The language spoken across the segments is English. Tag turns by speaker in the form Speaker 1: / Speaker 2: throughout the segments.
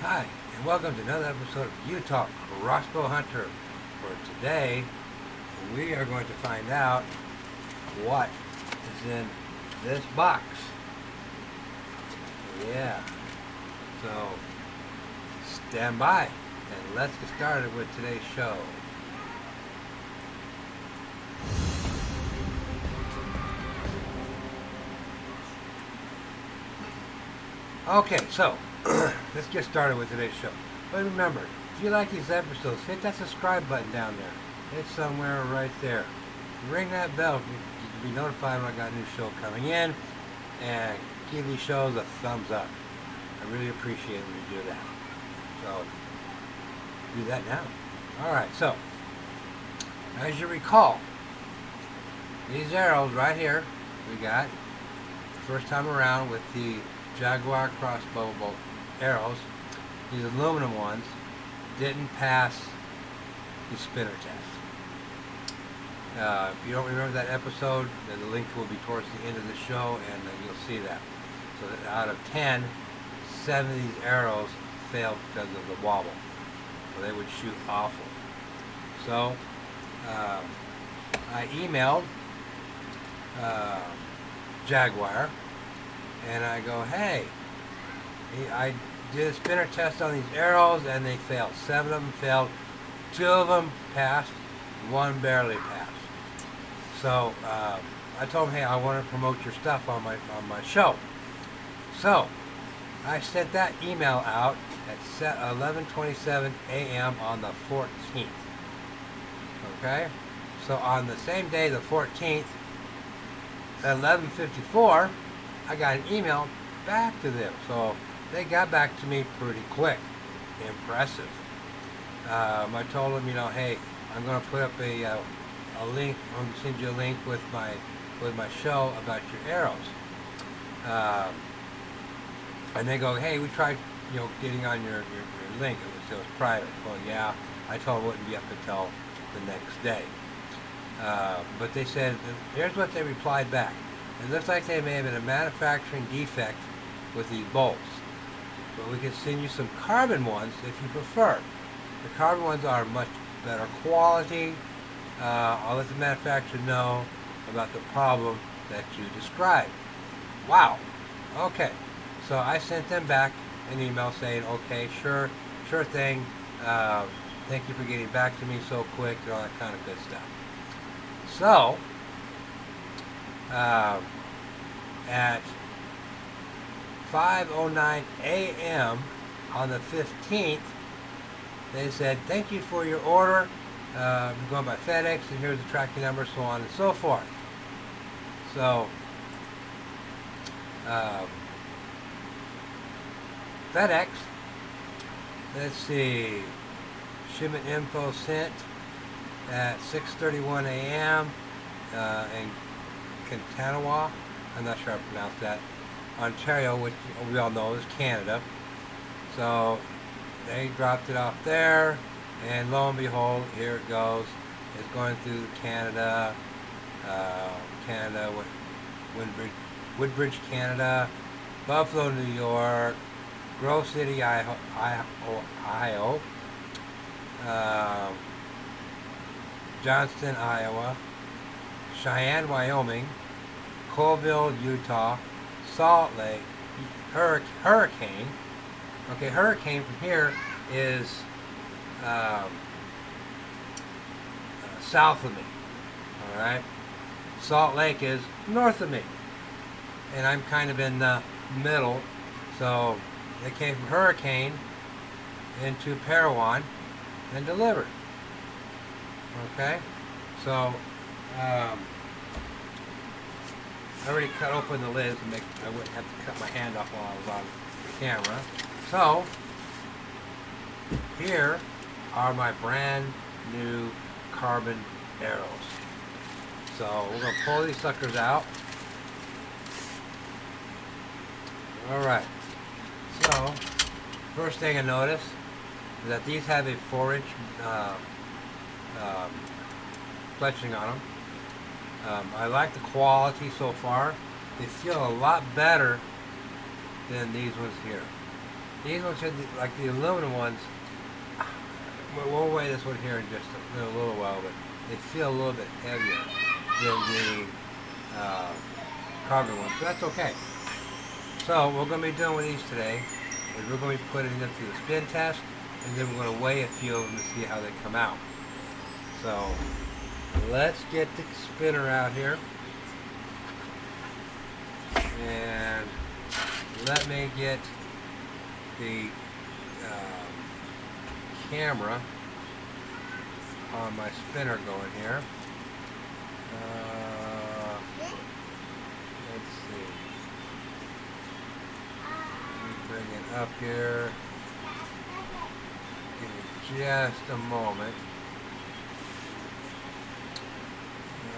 Speaker 1: Hi, and welcome to another episode of Utah Crossbow Hunter. For today, we are going to find out what is in this box. Yeah, so stand by and let's get started with today's show. Okay, so let's get started with today's show. But remember, if you like these episodes, hit that subscribe button down there. It's somewhere right there. Ring that bell to be notified when I got a new show coming in, and give these shows a thumbs up. I really appreciate when you do that. So, do that now. Alright, so, as you recall, these arrows right here, we got the first time around with the Jaguar crossbow bolt arrows. These aluminum ones didn't pass the spinner test. If you don't remember that episode, then the link will be towards the end of the show, and you'll see that. So that out of 10, 7 of these arrows failed because of the wobble. So they would shoot awful. So I emailed Jaguar, and I go, hey, I did a spinner test on these arrows, and they failed. 7 of them failed. 2 of them passed. 1 barely passed. So I told him, hey, I want to promote your stuff on my show. So I sent that email out at 11:27 a.m. on the 14th. Okay? So on the same day, the 14th, at 11:54, I got an email back to them. So they got back to me pretty quick. Impressive. I told them, hey, I'm going to put up a link. I'm going to send you a link with my show about your arrows. And they go, hey, we tried, getting on your link. It was private. Well, yeah, I told them it wouldn't be up until the next day. But they said, here's what they replied back. It looks like they may have been a manufacturing defect with these bolts. But we can send you some carbon ones if you prefer. The carbon ones are much better quality. I'll let the manufacturer know about the problem that you described. Wow. Okay. So I sent them back an email saying, okay, sure thing. Thank you for getting back to me so quick and all that kind of good stuff. So, at 5:09 a.m. on the 15th, they said, thank you for your order. I'm going by FedEx, and here's the tracking number, so on and so forth. So, FedEx, let's see, shipment info sent at 6:31 a.m. In Kantanawa, I'm not sure I pronounced that, Ontario, which we all know is Canada. So they dropped it off there, and lo and behold, here it goes. It's going through Canada, Woodbridge, Canada, Buffalo, New York, Grove City, Ohio, Johnston, Iowa, Cheyenne, Wyoming, Colville, Utah, Salt Lake, Hurricane. Okay, Hurricane from here is south of me. All right, Salt Lake is north of me, and I'm kind of in the middle. So they came from Hurricane into Parowan and delivered. Okay, so I already cut open the lids and I wouldn't have to cut my hand off while I was on the camera. So here are my brand new carbon arrows. So we're going to pull these suckers out. Alright, so first thing I notice is that these have a 4-inch fletching on them. I like the quality so far. They feel a lot better than these ones here. These ones should, like the aluminum ones, we'll weigh this one here in just a little while, but they feel a little bit heavier than the carbon ones, but that's okay. So what we're going to be doing with these today is we're going to be putting them through the spin test, and then we're going to weigh a few of them to see how they come out. So let's get the spinner out here, and let me get the camera on my spinner going here. Let's see. Let me bring it up here. Give me just a moment.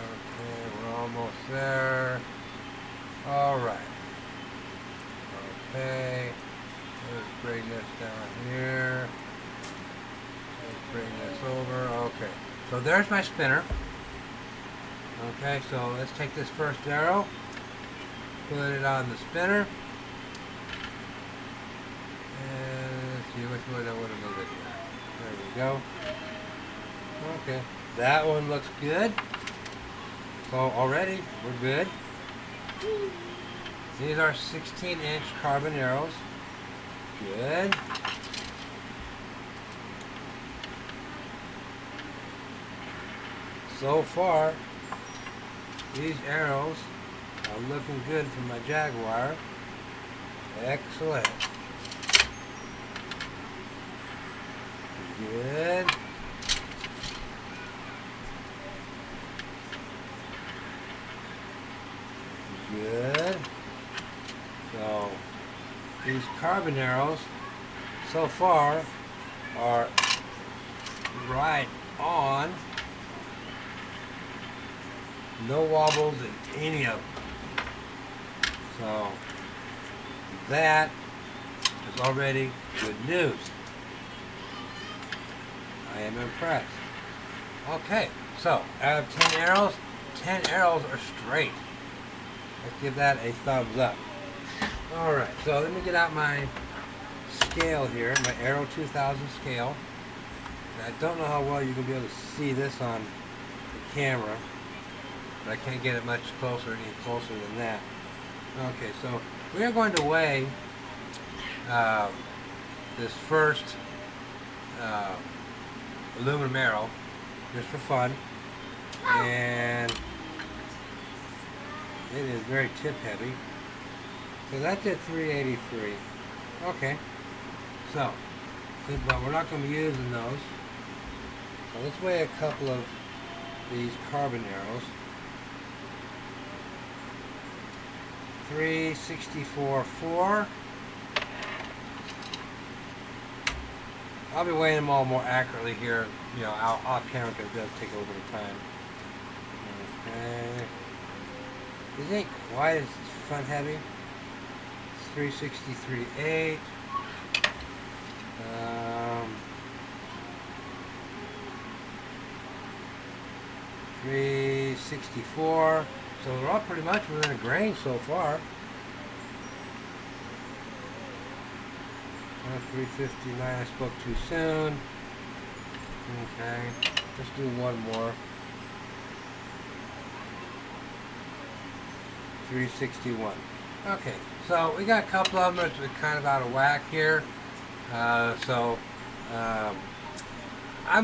Speaker 1: Okay, we're almost there. All right. Okay. Let's bring this down here. Let's bring this over. Okay. So there's my spinner. Okay, so let's take this first arrow, put it on the spinner, and let's see which one I want to move it here. There we go. Okay, that one looks good. So already we're good. These are 16-inch carbon arrows. Good. So far, these arrows are looking good for my Jaguar. Excellent. Good. Good. So, these carbon arrows so far are right on. No wobbles in any of them. So that is already good news. I am impressed. Okay, so out of 10 arrows, 10 arrows are straight. Let's give that a thumbs up. Alright, so let me get out my scale here, my Arrow 2000 scale. And I don't know how well you can be able to see this on the camera, but I can't get it much closer, any closer than that. Okay, so we are going to weigh this first aluminum arrow, just for fun, and it is very tip heavy. So that's at 383. Okay, so, but we're not going to be using those. So let's weigh a couple of these carbon arrows. 364.4. I'll be weighing them all more accurately here, you know, off camera, because it does take a little bit of time. Okay. This ain't quite as front heavy. 363.8. 364. So they're all pretty much within a grain so far. 359, I spoke too soon. Okay, let's do one more. 361. Okay, so we got a couple of them that are kind of out of whack here. I'm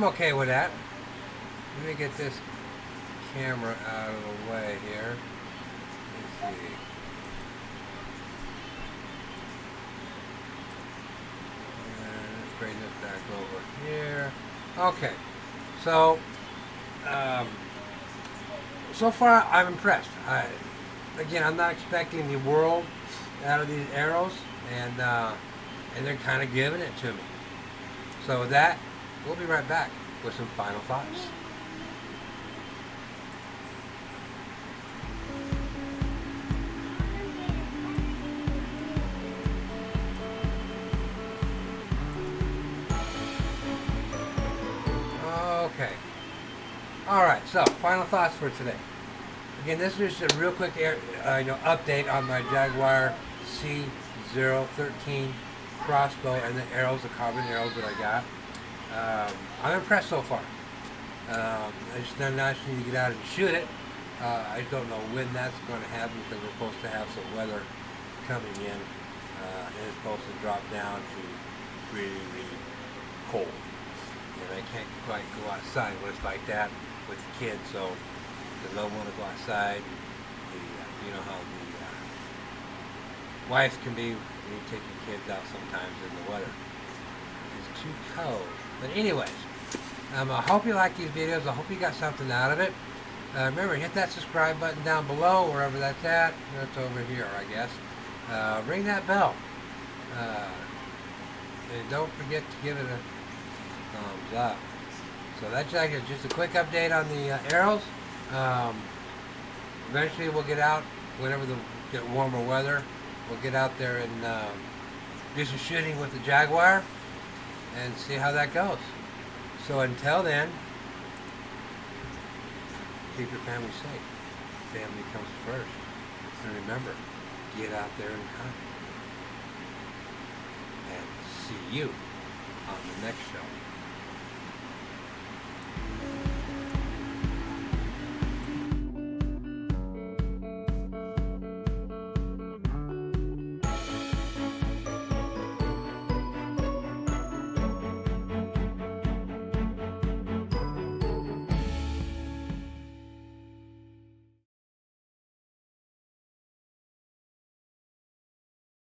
Speaker 1: okay with that. Let me get this camera out of the way here. Let's see. Let's bring this back over here. Okay, so so far I'm impressed. Again, I'm not expecting the world out of these arrows, and they're kind of giving it to me. So with that, we'll be right back with some final thoughts. Okay. Alright, so final thoughts for today. Again, this is just a real quick update on my Jaguar C013 crossbow and the arrows, the carbon arrows that I got. I'm impressed so far. I just now need to get out and shoot it. I don't know when that's going to happen because we're supposed to have some weather coming in, and it's supposed to drop down to really, really cold. And I can't quite go outside when it's like that with the kids, so because I don't want to go outside. You know how the wife can be when you take your kids out sometimes in the weather. It's too cold. But anyways, I hope you like these videos. I hope you got something out of it. Remember, hit that subscribe button down below, wherever that's at. That's over here, I guess. Ring that bell. And don't forget to give it a thumbs up. So that's just a quick update on the arrows. Eventually we'll get out, whenever get warmer weather, we'll get out there and do some shooting with the Jaguar and see how that goes. So until then, keep your family safe. Family comes first. And remember, get out there and hunt. And see you on the next show.